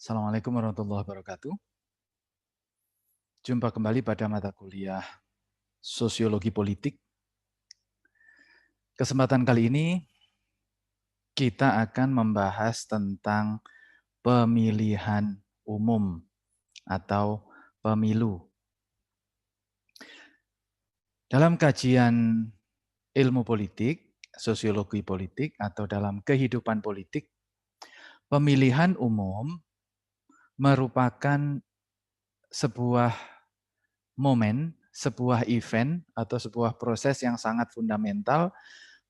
Assalamualaikum warahmatullahi wabarakatuh. Jumpa kembali pada mata kuliah Sosiologi Politik. Kesempatan kali ini kita akan membahas tentang pemilihan umum atau pemilu. Dalam kajian ilmu politik, sosiologi politik, atau dalam kehidupan politik, pemilihan umum merupakan sebuah momen, sebuah event, atau sebuah proses yang sangat fundamental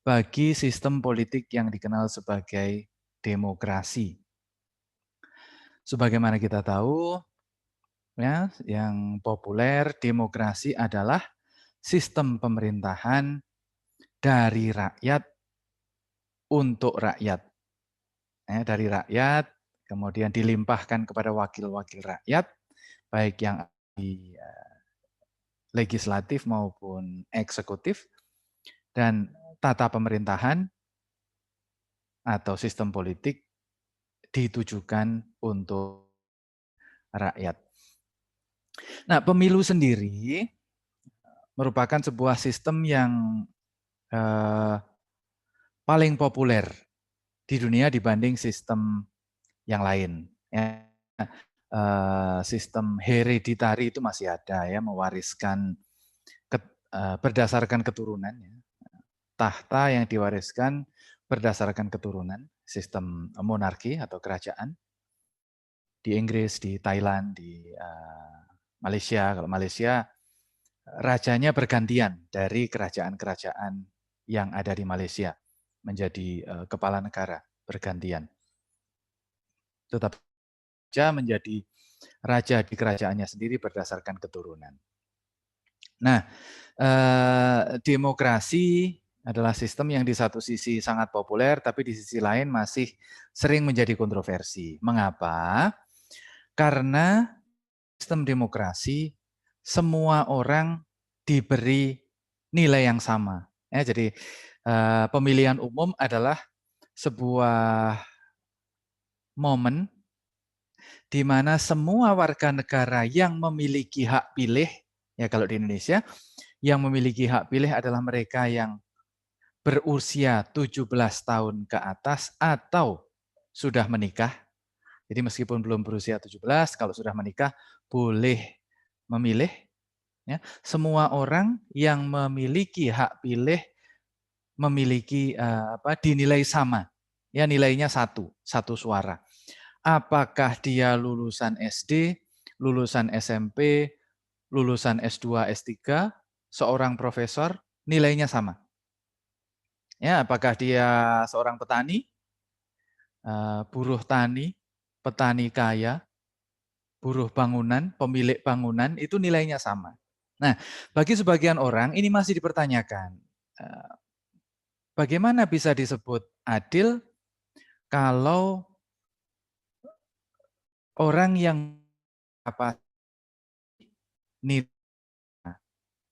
bagi sistem politik yang dikenal sebagai demokrasi. Sebagaimana kita tahu, ya, yang populer, demokrasi adalah sistem pemerintahan dari rakyat untuk rakyat. Ya, dari rakyat, kemudian dilimpahkan kepada wakil-wakil rakyat, baik yang di legislatif maupun eksekutif, dan tata pemerintahan atau sistem politik ditujukan untuk rakyat. Nah, pemilu sendiri merupakan sebuah sistem yang paling populer di dunia dibanding sistem yang lain. Ya. Sistem hereditari itu masih ada, ya, mewariskan berdasarkan keturunan. Ya. Tahta yang diwariskan berdasarkan keturunan, sistem monarki atau kerajaan. Di Inggris, di Thailand, di Malaysia. Kalau Malaysia, rajanya bergantian dari kerajaan-kerajaan yang ada di Malaysia menjadi kepala negara bergantian. Tetap saja menjadi raja di kerajaannya sendiri berdasarkan keturunan. Nah, demokrasi adalah sistem yang di satu sisi sangat populer, tapi di sisi lain masih sering menjadi kontroversi. Mengapa? Karena sistem demokrasi semua orang diberi nilai yang sama. Ya, jadi pemilihan umum adalah sebuah momen di mana semua warga negara yang memiliki hak pilih, ya kalau di Indonesia, yang memiliki hak pilih adalah mereka yang berusia 17 tahun ke atas atau sudah menikah. Jadi meskipun belum berusia 17, kalau sudah menikah boleh memilih. Ya, semua orang yang memiliki hak pilih memiliki dinilai sama, ya nilainya satu suara. Apakah dia lulusan SD, lulusan SMP, lulusan S2, S3, seorang profesor, nilainya sama. Ya, apakah dia seorang petani, buruh tani, petani kaya, buruh bangunan, pemilik bangunan, itu nilainya sama. Nah, bagi sebagian orang ini masih dipertanyakan. Bagaimana bisa disebut adil kalau orang yang nilai,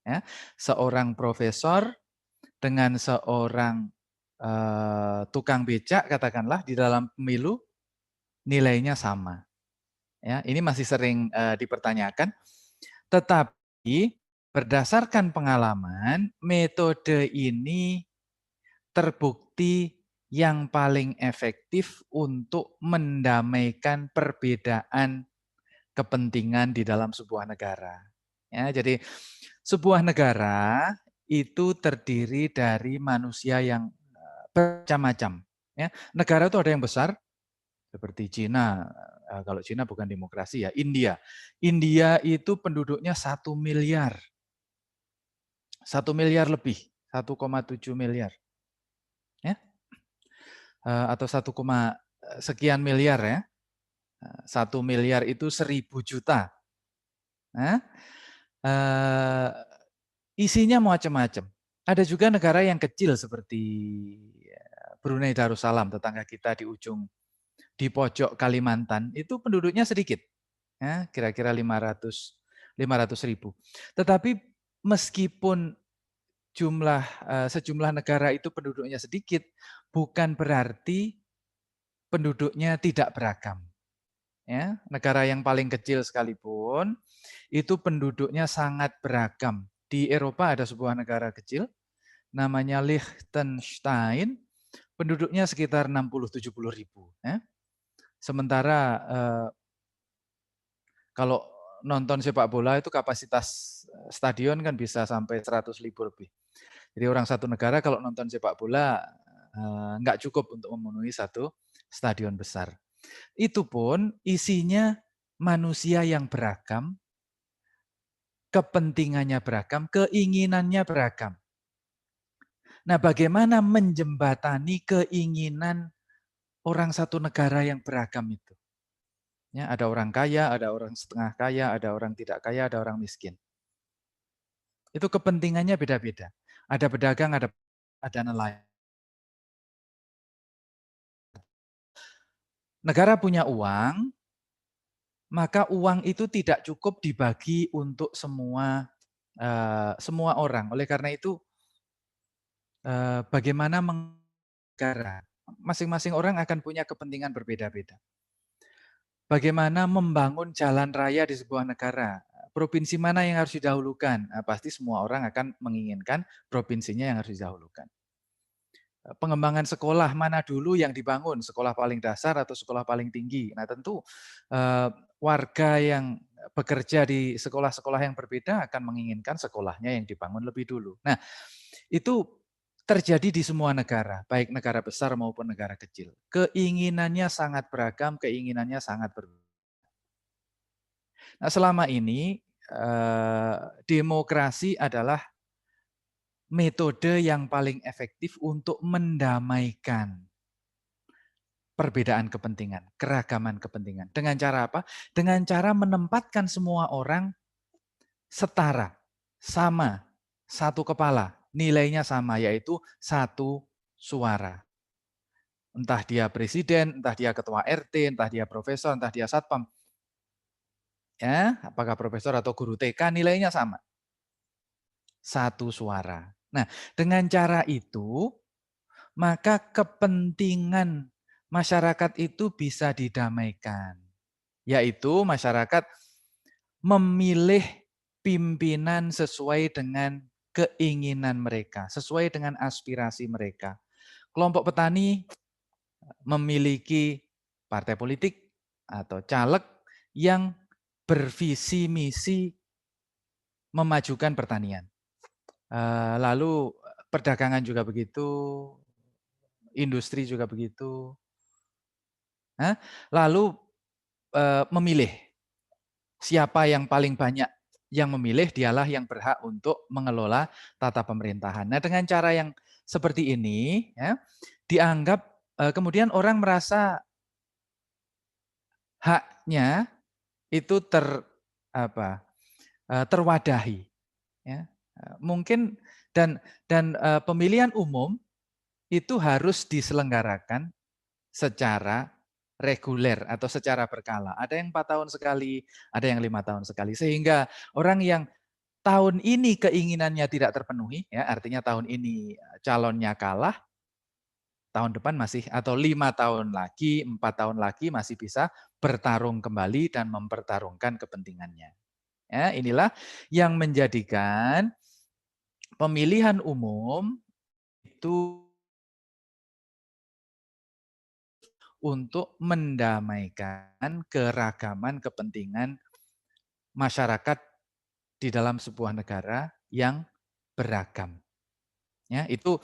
ya, seorang profesor dengan seorang tukang becak katakanlah di dalam pemilu nilainya sama. Ya, ini masih sering dipertanyakan. Tetapi berdasarkan pengalaman, metode ini terbukti yang paling efektif untuk mendamaikan perbedaan kepentingan di dalam sebuah negara. Ya, jadi sebuah negara itu terdiri dari manusia yang bermacam-macam. Ya, negara itu ada yang besar, seperti Cina. Kalau Cina bukan demokrasi ya, India. India itu penduduknya 1 miliar. 1 miliar lebih, 1,7 miliar. Ya. Atau 1, sekian miliar ya. 1 miliar itu 1000 juta. Nah, isinya macam-macam. Ada juga negara yang kecil seperti Brunei Darussalam, tetangga kita di pojok Kalimantan, itu penduduknya sedikit. Ya, kira-kira 500 ribu. Tetapi meskipun sejumlah negara itu penduduknya sedikit, bukan berarti penduduknya tidak beragam. ya, negara yang paling kecil sekalipun, itu penduduknya sangat beragam. Di Eropa ada sebuah negara kecil, namanya Liechtenstein, penduduknya sekitar 60-70 ribu. Ya. Sementara kalau nonton sepak bola itu kapasitas stadion kan bisa sampai 100 ribu lebih. Jadi orang satu negara kalau nonton sepak bola nggak cukup untuk memenuhi satu stadion besar. Itu pun isinya manusia yang beragam, kepentingannya beragam, keinginannya beragam. Nah, bagaimana menjembatani keinginan orang satu negara yang beragam itu? Ya, ada orang kaya, ada orang setengah kaya, ada orang tidak kaya, ada orang miskin. Itu kepentingannya beda-beda. Ada pedagang, ada nelayan. Negara punya uang, maka uang itu tidak cukup dibagi untuk semua orang. Oleh karena itu, bagaimana negara, masing-masing orang akan punya kepentingan berbeda-beda. Bagaimana membangun jalan raya di sebuah negara, provinsi mana yang harus didahulukan? Nah, pasti semua orang akan menginginkan provinsinya yang harus didahulukan. Pengembangan sekolah mana dulu yang dibangun, sekolah paling dasar atau sekolah paling tinggi. Nah tentu warga yang bekerja di sekolah-sekolah yang berbeda akan menginginkan sekolahnya yang dibangun lebih dulu. Nah itu terjadi di semua negara, baik negara besar maupun negara kecil. Keinginannya sangat beragam, keinginannya sangat berbeda. Nah selama ini demokrasi adalah metode yang paling efektif untuk mendamaikan perbedaan kepentingan, keragaman kepentingan. Dengan cara apa? Dengan cara menempatkan semua orang setara, sama, satu kepala, nilainya sama, yaitu satu suara. Entah dia presiden, entah dia ketua RT, entah dia profesor, entah dia satpam. Ya, apakah profesor atau guru TK, nilainya sama. Satu suara. Nah, dengan cara itu, maka kepentingan masyarakat itu bisa didamaikan. Yaitu masyarakat memilih pimpinan sesuai dengan keinginan mereka, sesuai dengan aspirasi mereka. Kelompok petani memiliki partai politik atau caleg yang bervisi misi memajukan pertanian. Lalu perdagangan juga begitu, industri juga begitu. Lalu memilih siapa yang paling banyak yang memilih, dialah yang berhak untuk mengelola tata pemerintahan. Nah, dengan cara yang seperti ini, ya, dianggap kemudian orang merasa haknya itu terwadahi. Ya. Mungkin dan pemilihan umum itu harus diselenggarakan secara reguler atau secara berkala. Ada yang 4 tahun sekali, ada yang 5 tahun sekali. Sehingga orang yang tahun ini keinginannya tidak terpenuhi, ya artinya tahun ini calonnya kalah, tahun depan masih atau 5 tahun lagi, 4 tahun lagi masih bisa bertarung kembali dan mempertarungkan kepentingannya. Ya, inilah yang menjadikan pemilihan umum itu untuk mendamaikan keragaman kepentingan masyarakat di dalam sebuah negara yang beragam. Ya, itu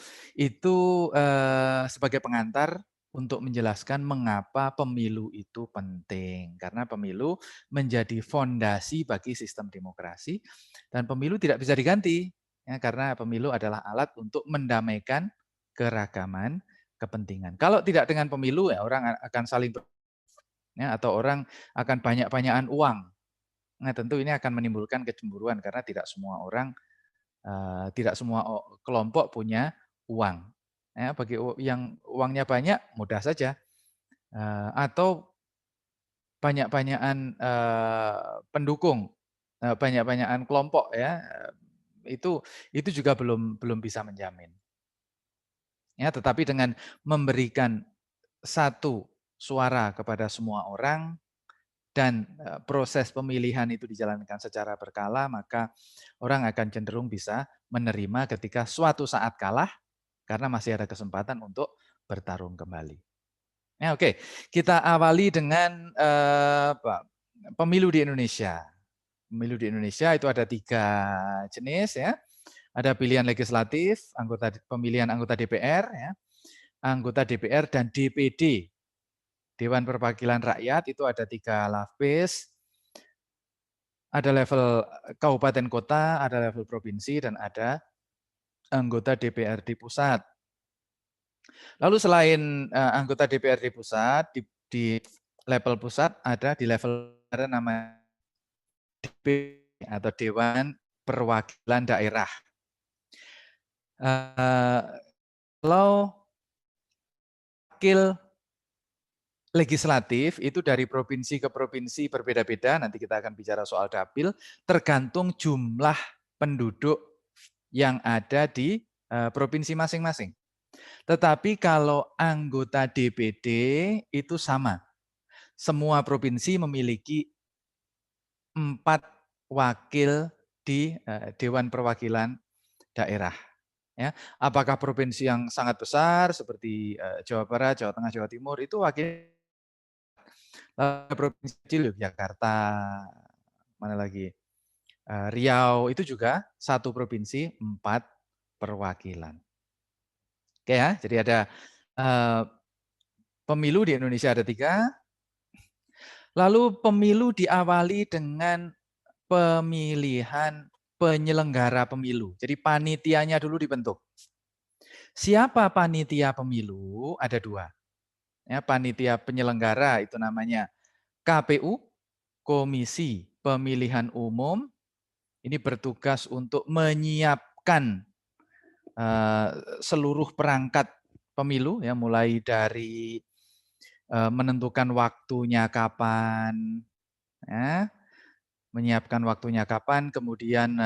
sebagai pengantar untuk menjelaskan mengapa pemilu itu penting. Karena pemilu menjadi fondasi bagi sistem demokrasi dan pemilu tidak bisa diganti. Ya, karena pemilu adalah alat untuk mendamaikan keragaman kepentingan. Kalau tidak dengan pemilu ya orang akan saling ya, atau orang akan banyak-banyakan uang. Nah, tentu ini akan menimbulkan kecemburuan karena tidak semua orang tidak semua kelompok punya uang. Ya, bagi yang uangnya banyak mudah saja. Atau banyak-banyakan pendukung, banyak-banyakan kelompok ya, itu juga belum bisa menjamin. Ya, tetapi dengan memberikan satu suara kepada semua orang, dan proses pemilihan itu dijalankan secara berkala, maka orang akan cenderung bisa menerima ketika suatu saat kalah karena masih ada kesempatan untuk bertarung kembali. Ya, oke, kita awali dengan pemilu di Indonesia. Pemilu di Indonesia itu ada 3 jenis ya. Ada pilihan legislatif, pemilihan anggota DPR ya, anggota DPR dan DPD. Dewan Perwakilan Rakyat itu ada 3 lapis. Ada level kabupaten kota, ada level provinsi, dan ada anggota DPRD pusat. Lalu selain anggota DPRD pusat, di level pusat ada di level ada namanya DP atau Dewan Perwakilan Daerah. Kalau wakil legislatif itu dari provinsi ke provinsi berbeda-beda, nanti kita akan bicara soal dapil, tergantung jumlah penduduk yang ada di provinsi masing-masing. Tetapi kalau anggota DPD itu sama. Semua provinsi memiliki 4 wakil di Dewan Perwakilan Daerah. Ya, apakah provinsi yang sangat besar seperti Jawa Barat, Jawa Tengah, Jawa Timur itu wakil provinsi kecil Yogyakarta, mana lagi Riau itu juga satu provinsi 4 perwakilan. Oke ya, jadi ada pemilu di Indonesia ada 3. Lalu pemilu diawali dengan pemilihan penyelenggara pemilu. Jadi panitianya dulu dibentuk. Siapa panitia pemilu? Ada 2. Ya, panitia penyelenggara itu namanya KPU, Komisi Pemilihan Umum. Ini bertugas untuk menyiapkan seluruh perangkat pemilu, ya, mulai dari menentukan waktunya kapan, ya, menyiapkan waktunya kapan, kemudian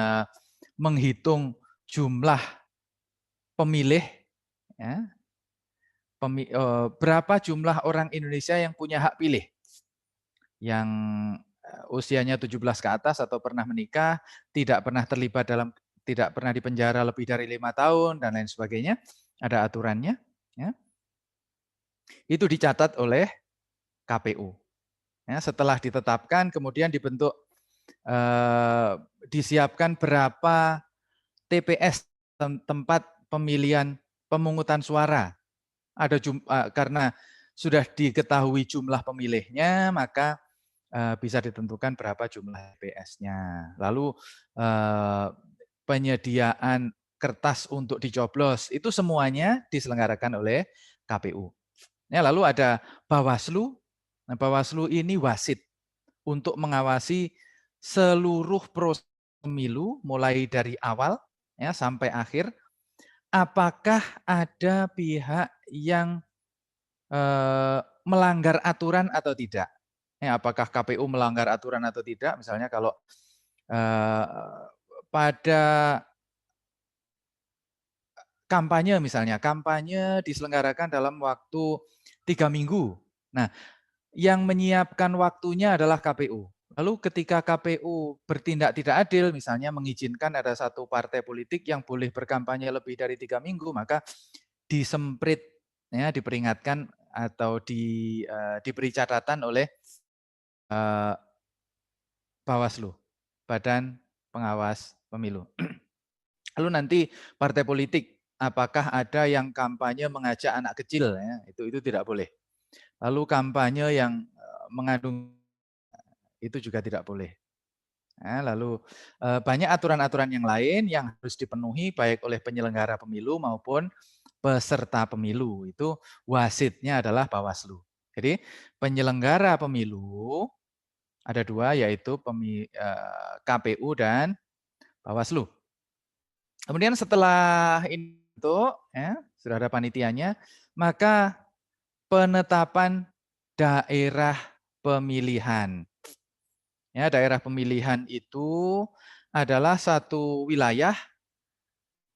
menghitung jumlah pemilih, ya, berapa jumlah orang Indonesia yang punya hak pilih, yang usianya 17 ke atas atau pernah menikah, tidak pernah terlibat tidak pernah dipenjara lebih dari 5 tahun dan lain sebagainya, ada aturannya. Ya. Itu dicatat oleh KPU. Ya, setelah ditetapkan, kemudian dibentuk, disiapkan berapa TPS, tempat pemilihan pemungutan suara. Karena sudah diketahui jumlah pemilihnya, maka bisa ditentukan berapa jumlah TPS-nya. Lalu penyediaan kertas untuk dicoblos, itu semuanya diselenggarakan oleh KPU. Ya, lalu ada Bawaslu. Nah, Bawaslu ini wasit untuk mengawasi seluruh proses pemilu mulai dari awal ya sampai akhir. Apakah ada pihak yang melanggar aturan atau tidak? Ya, apakah KPU melanggar aturan atau tidak? Misalnya kalau pada kampanye misalnya, kampanye diselenggarakan dalam waktu 3 minggu. Nah, yang menyiapkan waktunya adalah KPU. Lalu ketika KPU bertindak tidak adil, misalnya mengizinkan ada satu partai politik yang boleh berkampanye lebih dari 3 minggu, maka disemprit, ya, diperingatkan atau diberi catatan oleh Bawaslu, Badan Pengawas Pemilu. Lalu nanti partai politik, apakah ada yang kampanye mengajak anak kecil, ya, itu tidak boleh. Lalu kampanye yang mengandung, itu juga tidak boleh. Nah, lalu banyak aturan-aturan yang lain yang harus dipenuhi baik oleh penyelenggara pemilu maupun peserta pemilu. Itu wasitnya adalah Bawaslu. Jadi penyelenggara pemilu ada 2, yaitu KPU dan Bawaslu. Kemudian setelah itu, ya, sudah ada panitianya, maka penetapan daerah pemilihan. Ya, daerah pemilihan itu adalah satu wilayah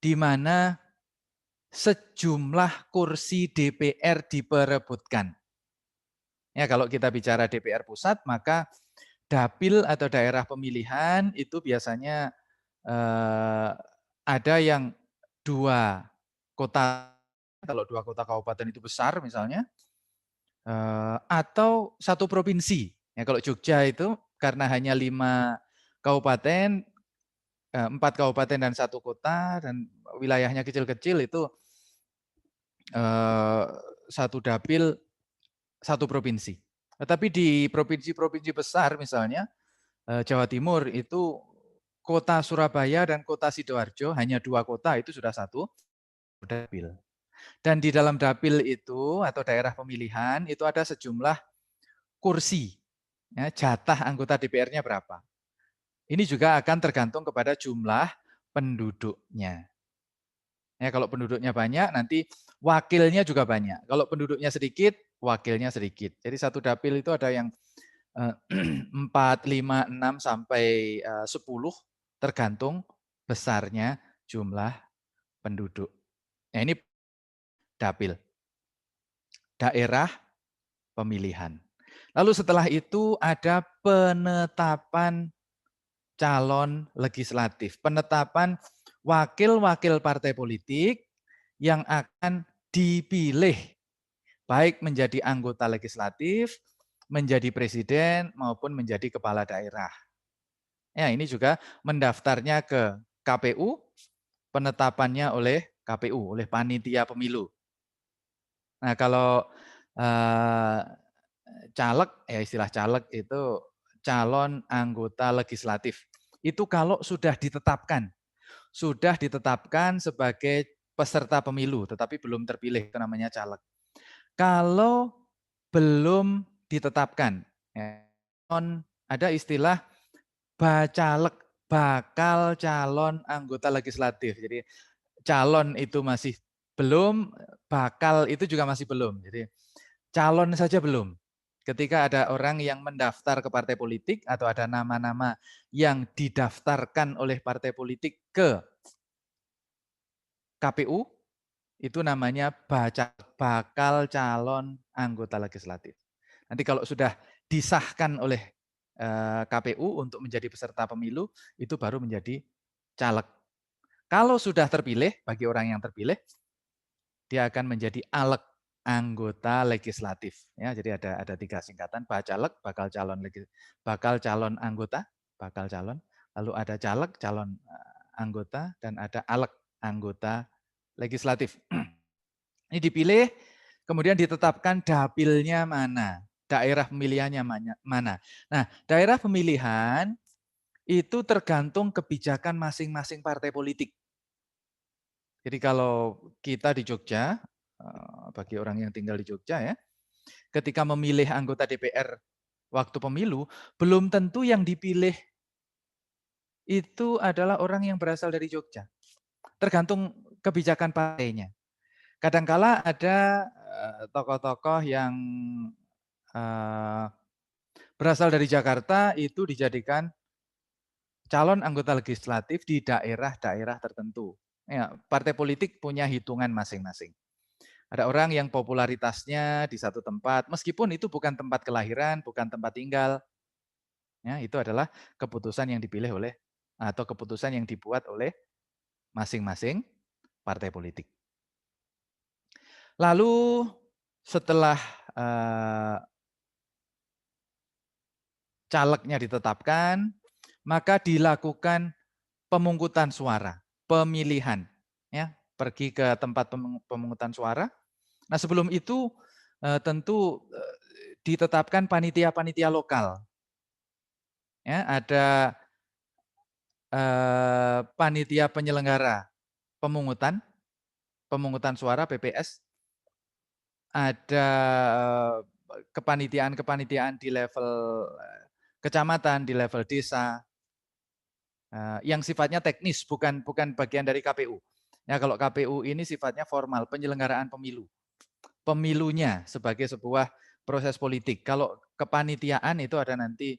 di mana sejumlah kursi DPR diperebutkan. Ya, kalau kita bicara DPR pusat, maka dapil atau daerah pemilihan itu biasanya ada yang 2 kota, kalau 2 kota kabupaten itu besar misalnya, atau 1 provinsi. Ya, kalau Jogja itu karena hanya 5 kabupaten, 4 kabupaten dan 1 kota dan wilayahnya kecil-kecil itu, 1 dapil, 1 provinsi. Tetapi di provinsi-provinsi besar misalnya, Jawa Timur itu kota Surabaya dan kota Sidoarjo, hanya 2 kota itu sudah 1 dapil. Dan di dalam dapil itu atau daerah pemilihan itu ada sejumlah kursi, ya, jatah anggota DPR-nya berapa. Ini juga akan tergantung kepada jumlah penduduknya. Ya, kalau penduduknya banyak, nanti wakilnya juga banyak. Kalau penduduknya sedikit, wakilnya sedikit. Jadi satu dapil itu ada yang 4, 5, 6 sampai 10 tergantung besarnya jumlah penduduk. Nah, ini dapil, daerah pemilihan. Lalu setelah itu ada penetapan calon legislatif, penetapan wakil-wakil partai politik yang akan dipilih baik menjadi anggota legislatif, menjadi presiden maupun menjadi kepala daerah. Ya, ini juga mendaftarnya ke KPU, penetapannya oleh KPU, oleh panitia pemilu. Nah, kalau caleg, ya istilah caleg itu calon anggota legislatif. Itu kalau sudah ditetapkan sebagai peserta pemilu, tetapi belum terpilih, itu namanya caleg. Kalau belum ditetapkan, ya, ada istilah bacalek, bakal calon anggota legislatif. Jadi calon itu masih belum, bakal itu juga masih belum. Jadi calon saja belum. Ketika ada orang yang mendaftar ke partai politik atau ada nama-nama yang didaftarkan oleh partai politik ke KPU, itu namanya bakal calon anggota legislatif. Nanti kalau sudah disahkan oleh KPU untuk menjadi peserta pemilu, itu baru menjadi caleg. Kalau sudah terpilih, bagi orang yang terpilih, dia akan menjadi aleg, anggota legislatif. Ya, jadi ada 3 singkatan: bacalek, bakal calon anggota, bakal calon, lalu ada caleg, calon anggota, dan ada aleg, anggota legislatif. Ini dipilih, kemudian ditetapkan dapilnya mana, daerah pemilihannya mana. Nah, daerah pemilihan itu tergantung kebijakan masing-masing partai politik. Jadi kalau kita di Jogja, bagi orang yang tinggal di Jogja ya, ketika memilih anggota DPR waktu pemilu, belum tentu yang dipilih itu adalah orang yang berasal dari Jogja. Tergantung kebijakan partainya. Kadangkala ada tokoh-tokoh yang berasal dari Jakarta itu dijadikan calon anggota legislatif di daerah-daerah tertentu. Ya, partai politik punya hitungan masing-masing. Ada orang yang popularitasnya di satu tempat, meskipun itu bukan tempat kelahiran, bukan tempat tinggal. Ya, itu adalah keputusan yang dipilih oleh atau keputusan yang dibuat oleh masing-masing partai politik. Lalu setelah calegnya ditetapkan, maka dilakukan pemungutan suara, pemilihan, ya, pergi ke tempat pemungutan suara. Nah, sebelum itu tentu ditetapkan panitia-panitia lokal. Ya, ada panitia penyelenggara pemungutan suara PPS, ada kepanitiaan-kepanitiaan di level kecamatan, di level desa, yang sifatnya teknis, bukan bagian dari KPU. Ya, kalau KPU ini sifatnya formal, penyelenggaraan pemilu. Pemilunya sebagai sebuah proses politik. Kalau kepanitiaan itu ada nanti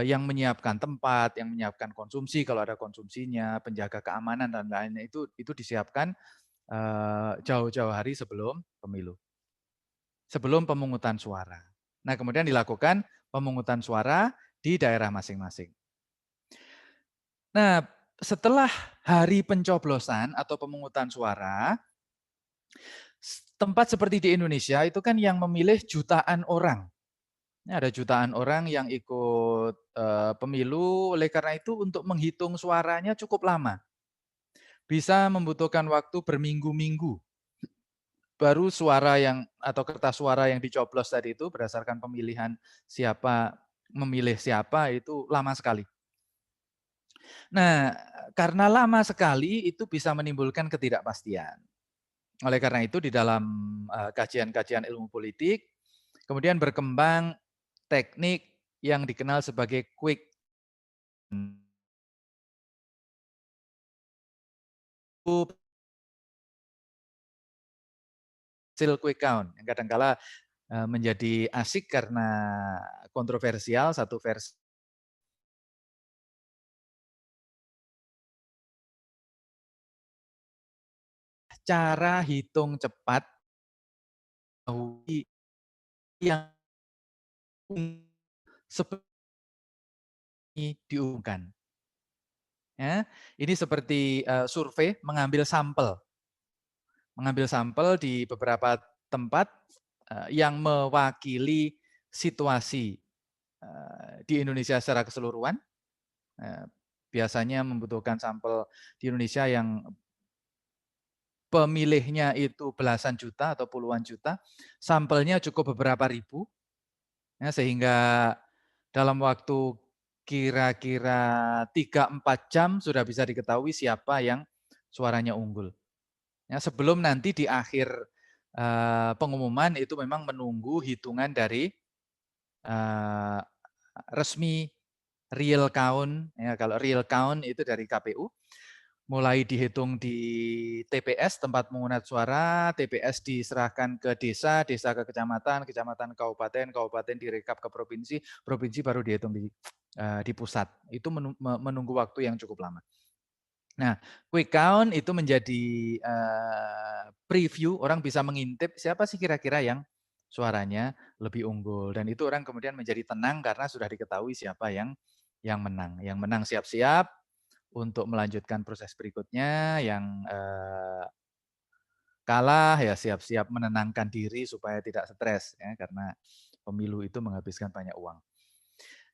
yang menyiapkan tempat, yang menyiapkan konsumsi kalau ada konsumsinya, penjaga keamanan dan lainnya itu disiapkan jauh-jauh hari sebelum pemilu. Sebelum pemungutan suara. Nah, kemudian dilakukan pemungutan suara di daerah masing-masing. Nah, setelah hari pencoblosan atau pemungutan suara, tempat seperti di Indonesia itu kan yang memilih jutaan orang. Ini ada jutaan orang yang ikut pemilu, oleh karena itu untuk menghitung suaranya cukup lama. Bisa membutuhkan waktu berminggu-minggu. Baru suara yang atau kertas suara yang dicoblos tadi itu berdasarkan pemilihan siapa memilih siapa itu lama sekali. Nah, karena lama sekali itu bisa menimbulkan ketidakpastian. Oleh karena itu di dalam kajian-kajian ilmu politik kemudian berkembang teknik yang dikenal sebagai quick hasil quick count yang kadangkala menjadi asik karena kontroversial satu versi cara hitung cepat yang seperti diumumkan. Ya, ini seperti survei mengambil sampel di beberapa tempat yang mewakili situasi di Indonesia secara keseluruhan. Biasanya membutuhkan sampel di Indonesia yang pemilihnya itu belasan juta atau puluhan juta, sampelnya cukup beberapa ribu, ya, sehingga dalam waktu kira-kira 3-4 jam sudah bisa diketahui siapa yang suaranya unggul. Ya, sebelum nanti di akhir pengumuman itu memang menunggu hitungan dari resmi real count. Ya, kalau real count itu dari KPU, mulai dihitung di TPS tempat pemungutan suara, TPS diserahkan ke desa, desa ke kecamatan, kecamatan kabupaten, kabupaten direkap ke provinsi, provinsi baru dihitung di pusat. Itu menunggu waktu yang cukup lama. Nah, quick count itu menjadi preview, orang bisa mengintip siapa sih kira-kira yang suaranya lebih unggul. Dan itu orang kemudian menjadi tenang karena sudah diketahui siapa yang menang. Yang menang siap-siap untuk melanjutkan proses berikutnya, yang kalah ya siap-siap menenangkan diri supaya tidak stres ya, karena pemilu itu menghabiskan banyak uang.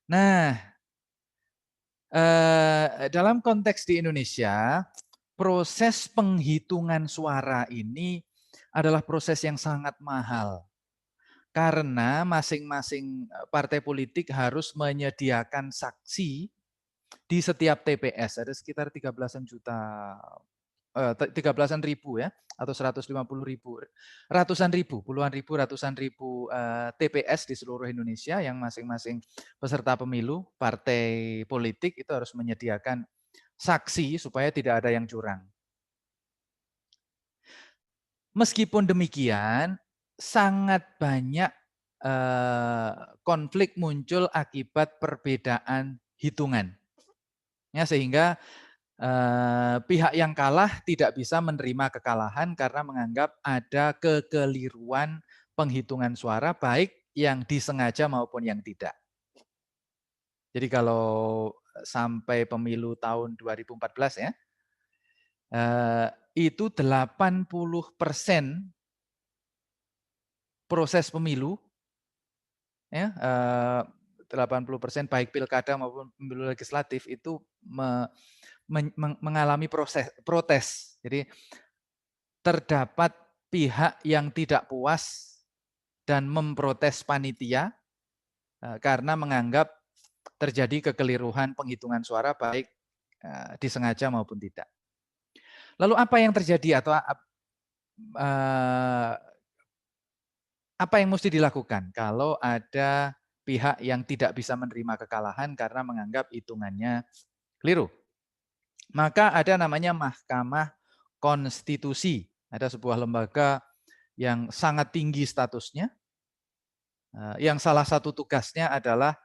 Nah, dalam konteks di Indonesia, proses penghitungan suara ini adalah proses yang sangat mahal. Karena masing-masing partai politik harus menyediakan saksi di setiap TPS. Ada sekitar 13-an juta, 13-an ribu ya, atau 150.000, ratusan ribu, puluhan ribu, ratusan ribu TPS di seluruh Indonesia yang masing-masing peserta pemilu, partai politik itu harus menyediakan saksi supaya tidak ada yang curang. Meskipun demikian, sangat banyak konflik muncul akibat perbedaan hitungan. Ya, sehingga pihak yang kalah tidak bisa menerima kekalahan karena menganggap ada kekeliruan penghitungan suara baik yang disengaja maupun yang tidak. Jadi kalau sampai pemilu tahun 2014 ya, itu 80% proses pemilu, ya, 80% baik pilkada maupun pemilu legislatif itu mengalami protes. Jadi terdapat pihak yang tidak puas dan memprotes panitia karena menganggap terjadi kekeliruan penghitungan suara baik disengaja maupun tidak. Lalu apa yang terjadi atau apa yang mesti dilakukan kalau ada pihak yang tidak bisa menerima kekalahan karena menganggap hitungannya keliru? Maka ada namanya Mahkamah Konstitusi. Ada sebuah lembaga yang sangat tinggi statusnya, yang salah satu tugasnya adalah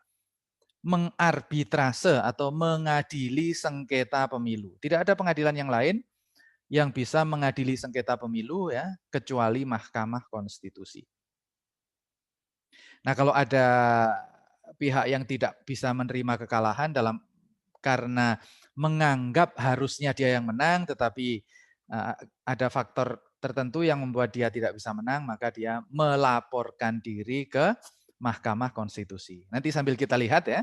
mengarbitrase atau mengadili sengketa pemilu. Tidak ada pengadilan yang lain yang bisa mengadili sengketa pemilu ya, kecuali Mahkamah Konstitusi. Nah, kalau ada pihak yang tidak bisa menerima kekalahan karena menganggap harusnya dia yang menang, tetapi ada faktor tertentu yang membuat dia tidak bisa menang, maka dia melaporkan diri ke Mahkamah Konstitusi. Nanti sambil kita lihat ya,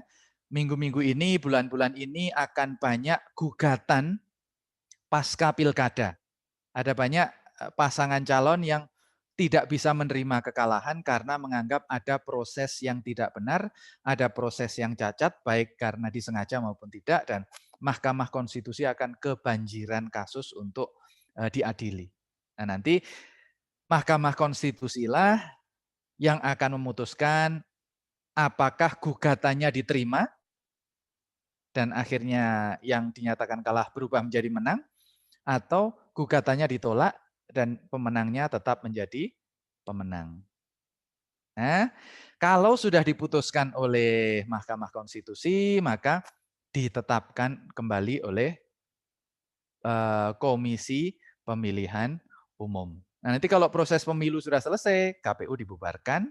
minggu-minggu ini, bulan-bulan ini akan banyak gugatan pasca pilkada. Ada banyak pasangan calon yang tidak bisa menerima kekalahan karena menganggap ada proses yang tidak benar, ada proses yang cacat, baik karena disengaja maupun tidak, dan Mahkamah Konstitusi akan kebanjiran kasus untuk diadili. Nah, nanti Mahkamah Konstitusilah yang akan memutuskan apakah gugatannya diterima dan akhirnya yang dinyatakan kalah berubah menjadi menang, atau gugatannya ditolak dan pemenangnya tetap menjadi pemenang. Nah, kalau sudah diputuskan oleh Mahkamah Konstitusi, maka ditetapkan kembali oleh Komisi Pemilihan Umum. Nah, nanti kalau proses pemilu sudah selesai, KPU dibubarkan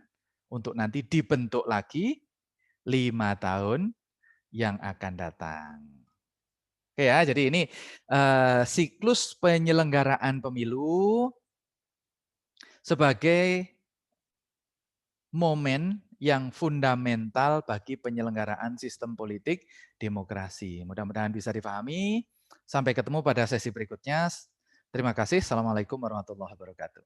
untuk nanti dibentuk lagi 5 tahun yang akan datang. Oke ya, jadi ini siklus penyelenggaraan pemilu sebagai momen yang fundamental bagi penyelenggaraan sistem politik demokrasi. Mudah-mudahan bisa dipahami. Sampai ketemu pada sesi berikutnya. Terima kasih. Assalamualaikum warahmatullahi wabarakatuh.